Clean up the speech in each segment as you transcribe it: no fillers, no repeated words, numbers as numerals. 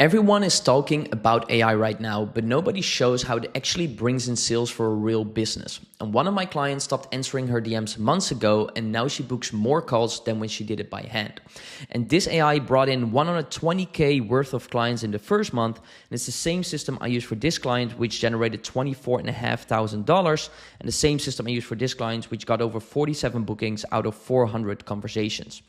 Everyone is talking about AI right now, but nobody shows how it actually brings in sales for a real business. And one of my clients stopped answering her DMs months ago, and now she books more calls than when she did it by hand. And this AI brought in 120K worth of clients in the first month, and it's the same system I use for this client, which generated $24,500, and the same system I use for this client, which got over 47 bookings out of 400 conversations.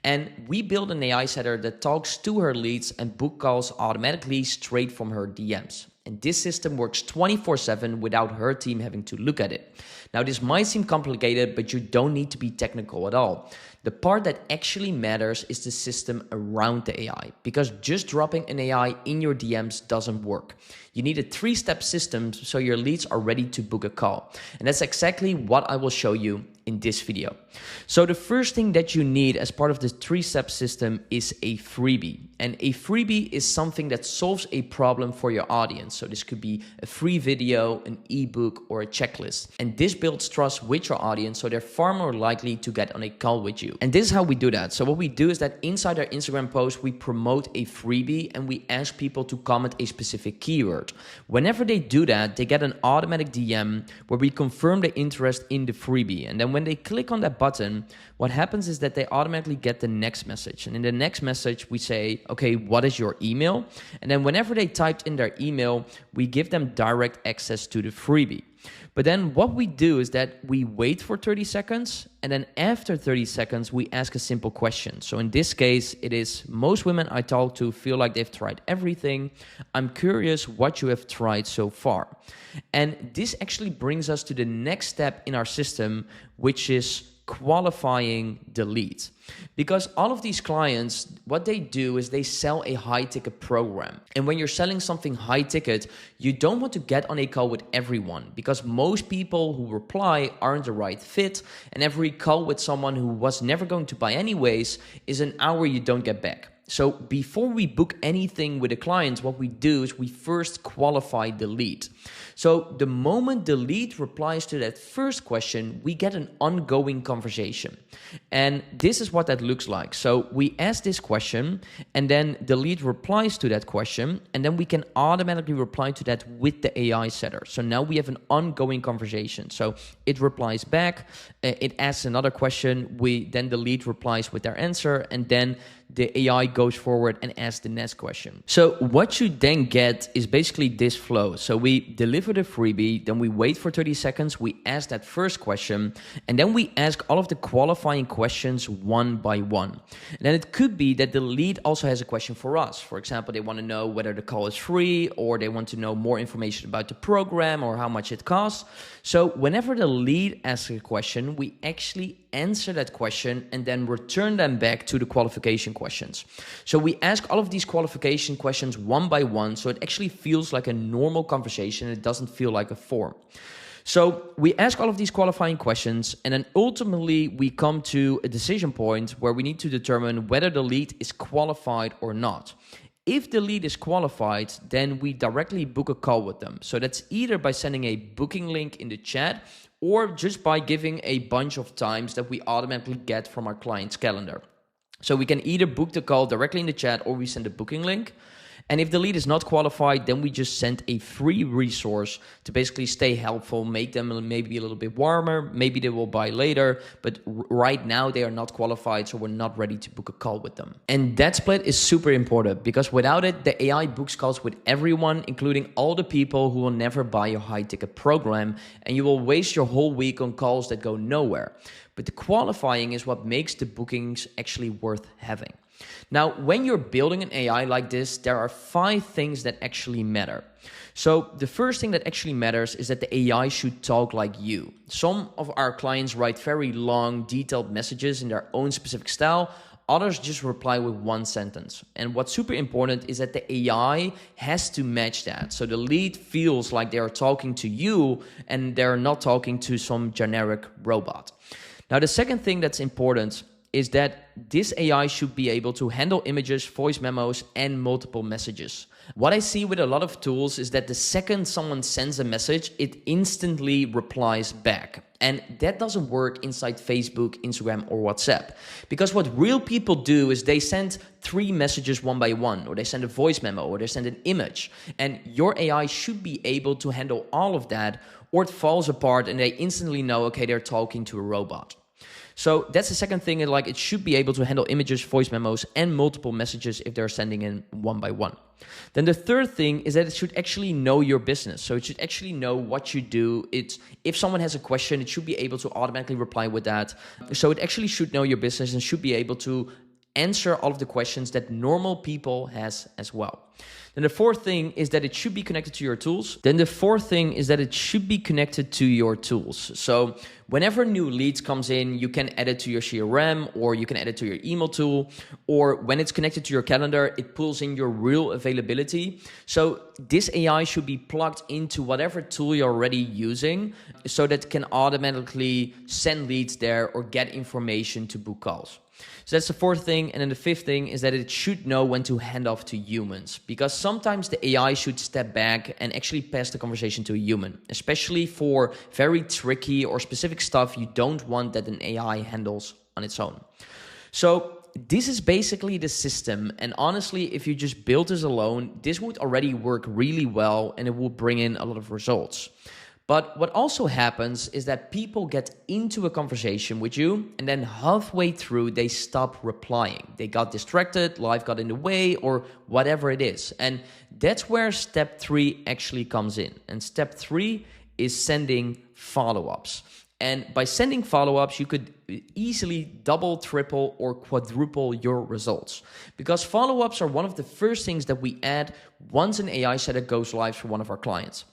And we built an AI setter that talks to her leads and book calls automatically straight from her DMs. And this system works 24/7 without her team having to look at it. Now, this might seem complicated, but you don't need to be technical at all. The part that actually matters is the system around the AI, because just dropping an AI in your DMs doesn't work. You need a 3-step system so your leads are ready to book a call. And that's exactly what I will show you in this video. So the first thing that you need as part of this 3-step system is a freebie. And a freebie is something that solves a problem for your audience. So this could be a free video, an ebook, or a checklist. And this builds trust with your audience, so they're far more likely to get on a call with you. And this is how we do that. So what we do is that inside our Instagram post, we promote a freebie and we ask people to comment a specific keyword. Whenever they do that, they get an automatic DM where we confirm their interest in the freebie. And then when they click on that button, what happens is that they automatically get the next message. And in the next message, we say, okay, what is your email? And then whenever they typed in their email, we give them direct access to the freebie. But then what we do is that we wait for 30 seconds, and then after 30 seconds, we ask a simple question. So in this case, it is most women I talk to feel like they've tried everything. I'm curious what you have tried so far. And this actually brings us to the next step in our system, which is qualifying the lead. Because all of these clients, what they do is they sell a high ticket program. And when you're selling something high ticket, you don't want to get on a call with everyone, because most people who reply aren't the right fit. And every call with someone who was never going to buy anyways is an hour you don't get back. So before we book anything with a client, what we do is we first qualify the lead. So the moment the lead replies to that first question, we get an ongoing conversation. And this is what that looks like. So we ask this question, and then the lead replies to that question, and then we can automatically reply to that with the AI setter. So now we have an ongoing conversation. So it replies back, it asks another question, then the lead replies with their answer, and then the AI goes forward and asks the next question. So what you then get is basically this flow. So we deliver the freebie, then we wait for 30 seconds, we ask that first question, and then we ask all of the qualifying questions one by one. And then it could be that the lead also has a question for us. For example, they want to know whether the call is free, or they want to know more information about the program or how much it costs. So whenever the lead asks a question, we actually answer that question and then return them back to the qualification questions. So we ask all of these qualification questions one by one, so it actually feels like a normal conversation. It doesn't feel like a form. So we ask all of these qualifying questions, and then ultimately we come to a decision point where we need to determine whether the lead is qualified or not. If the lead is qualified, then we directly book a call with them. So that's either by sending a booking link in the chat, or just by giving a bunch of times that we automatically get from our client's calendar. So we can either book the call directly in the chat, or we send a booking link. And if the lead is not qualified, then we just send a free resource to basically stay helpful, make them maybe a little bit warmer. Maybe they will buy later, but right now they are not qualified, so we're not ready to book a call with them. And that split is super important, because without it, the AI books calls with everyone, including all the people who will never buy your high ticket program, and you will waste your whole week on calls that go nowhere. But the qualifying is what makes the bookings actually worth having. Now, when you're building an AI like this, there are 5 things that actually matter. So the first thing that actually matters is that the AI should talk like you. Some of our clients write very long, detailed messages in their own specific style. Others just reply with one sentence. And what's super important is that the AI has to match that. So the lead feels like they are talking to you and they're not talking to some generic robot. Now, the second thing that's important is that this AI should be able to handle images, voice memos, and multiple messages. What I see with a lot of tools is that the second someone sends a message, it instantly replies back. And that doesn't work inside Facebook, Instagram, or WhatsApp. Because what real people do is they send 3 messages one by one, or they send a voice memo, or they send an image. And your AI should be able to handle all of that, or it falls apart and they instantly know, okay, they're talking to a robot. So that's the second thing, like it should be able to handle images, voice memos, and multiple messages if they're sending in one by one. Then the third thing is that it should actually know your business. So it should actually know what you do. If someone has a question, it should be able to automatically reply with that. So it actually should know your business and should be able to answer all of the questions that normal people has as well. Then the fourth thing is that it should be connected to your tools. So whenever new leads comes in, you can add it to your CRM, or you can add it to your email tool, or when it's connected to your calendar, it pulls in your real availability. So this AI should be plugged into whatever tool you're already using so that it can automatically send leads there or get information to book calls. So that's the fourth thing. And then the fifth thing is that it should know when to hand off to humans, because sometimes the AI should step back and actually pass the conversation to a human, especially for very tricky or specific stuff you don't want that an AI handles on its own. So this is basically the system. And honestly, if you just build this alone, this would already work really well and it will bring in a lot of results. But what also happens is that people get into a conversation with you and then halfway through they stop replying. They got distracted, life got in the way, or whatever it is. And that's where step 3 actually comes in. And step 3 is sending follow-ups. And by sending follow-ups, you could easily double, triple, or quadruple your results. Because follow-ups are one of the first things that we add once an AI setup goes live for one of our clients.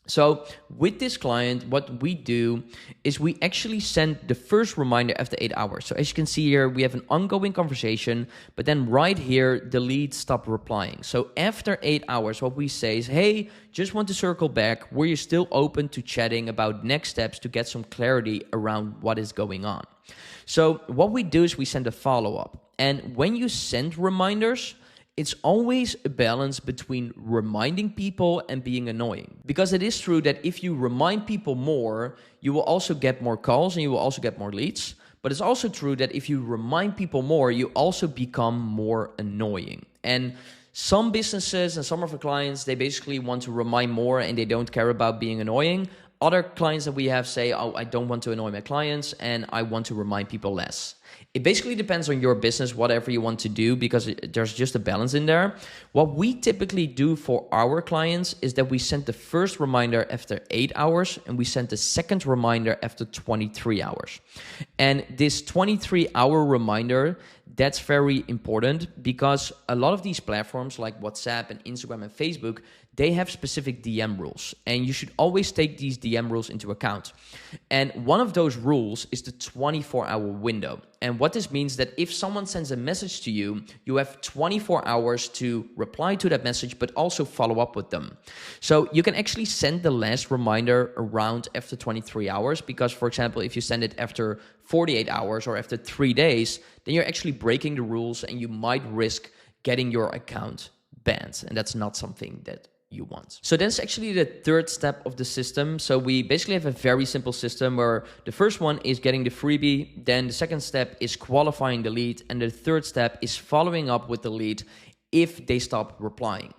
So with this client, what we do is we actually send the first reminder after 8 hours. So as you can see here, we have an ongoing conversation, but then right here, the lead stopped replying. So after 8 hours, what we say is, hey, just want to circle back. Were you still open to chatting about next steps to get some clarity around what is going on? So what we do is we send a follow-up. And when you send reminders, it's always a balance between reminding people and being annoying. Because it is true that if you remind people more, you will also get more calls and you will also get more leads. But it's also true that if you remind people more, you also become more annoying. And some businesses and some of our clients, they basically want to remind more and they don't care about being annoying. Other clients that we have say, oh, I don't want to annoy my clients and I want to remind people less. It basically depends on your business, whatever you want to do, because there's just a balance in there. What we typically do for our clients is that we send the first reminder after 8 hours and we send the second reminder after 23 hours. And this 23-hour reminder, that's very important because a lot of these platforms like WhatsApp and Instagram and Facebook, they have specific DM rules, and you should always take these DM rules into account. And one of those rules is the 24-hour window. And what this means that if someone sends a message to you, you have 24 hours to reply to that message, but also follow up with them. So you can actually send the last reminder around after 23 hours because, for example, if you send it after 48 hours or after 3 days, then you're actually breaking the rules and you might risk getting your account banned. And that's not something that you want. So that's actually the third step of the system. So we basically have a very simple system where the first one is getting the freebie, then the second step is qualifying the lead, and the third step is following up with the lead if they stop replying.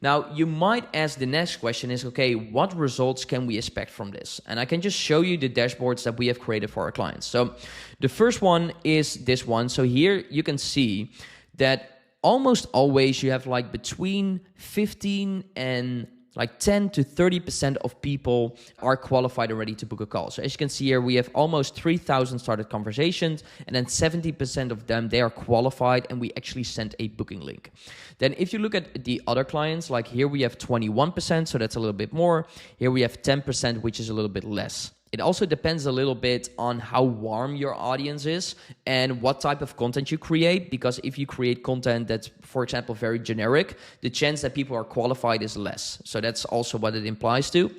Now, you might ask the next question is, okay, what results can we expect from this? And I can just show you the dashboards that we have created for our clients. So the first one is this one. So here you can see that almost always you have like between 15 and like 10 to 30% of people are qualified and ready to book a call. So as you can see here, we have almost 3,000 started conversations, and then 70% of them, they are qualified and we actually sent a booking link. Then if you look at the other clients, like here we have 21%, so that's a little bit more. Here we have 10%, which is a little bit less. It also depends a little bit on how warm your audience is and what type of content you create, because if you create content that's, for example, very generic, the chance that people are qualified is less. So that's also what it implies to.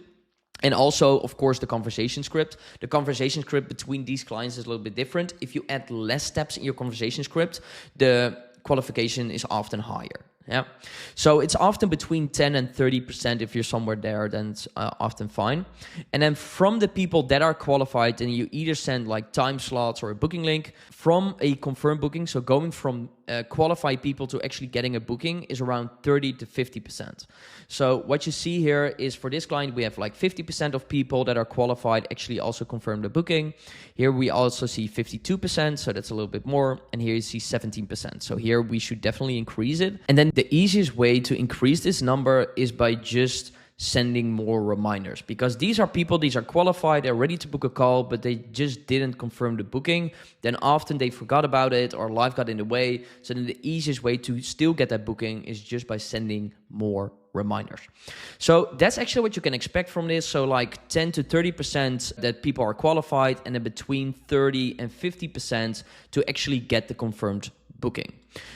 And also, of course, the conversation script. The conversation script between these clients is a little bit different. If you add less steps in your conversation script, the qualification is often higher. Yeah. So it's often between 10 and 30%. If you're somewhere there, then it's often fine. And then from the people that are qualified, and you either send like time slots or a booking link from a confirmed booking. So going from qualified people to actually getting a booking is around 30 to 50%. So what you see here is for this client, we have like 50% of people that are qualified actually also confirm the booking. Here we also see 52%, so that's a little bit more. And here you see 17%. So here we should definitely increase it. And then the easiest way to increase this number is by just sending more reminders, because these are people, these are qualified, they're ready to book a call, but they just didn't confirm the booking. Then often they forgot about it or life got in the way. So then the easiest way to still get that booking is just by sending more reminders. So that's actually what you can expect from this. So like 10 to 30% that people are qualified, and then between 30 and 50% to actually get the confirmed booking.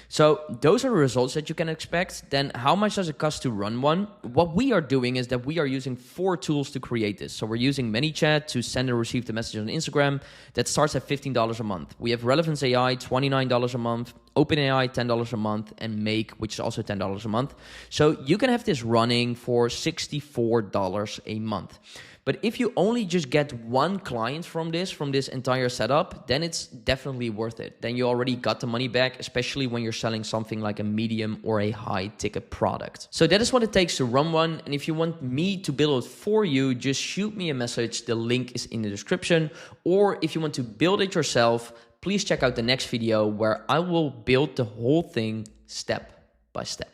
So those are the results that you can expect. Then how much does it cost to run one? What we are doing is that we are using 4 tools to create this. So we're using ManyChat to send and receive the message on Instagram. That starts at $15 a month. We have Relevance AI, $29 a month, OpenAI, $10 a month, and Make, which is also $10 a month. So you can have this running for $64 a month. But if you only just get one client from this entire setup, then it's definitely worth it. Then you already got the money back, especially when you're selling something like a medium or a high ticket product. So that is what it takes to run one. And if you want me to build it for you, just shoot me a message. The link is in the description. Or if you want to build it yourself, please check out the next video where I will build the whole thing step by step.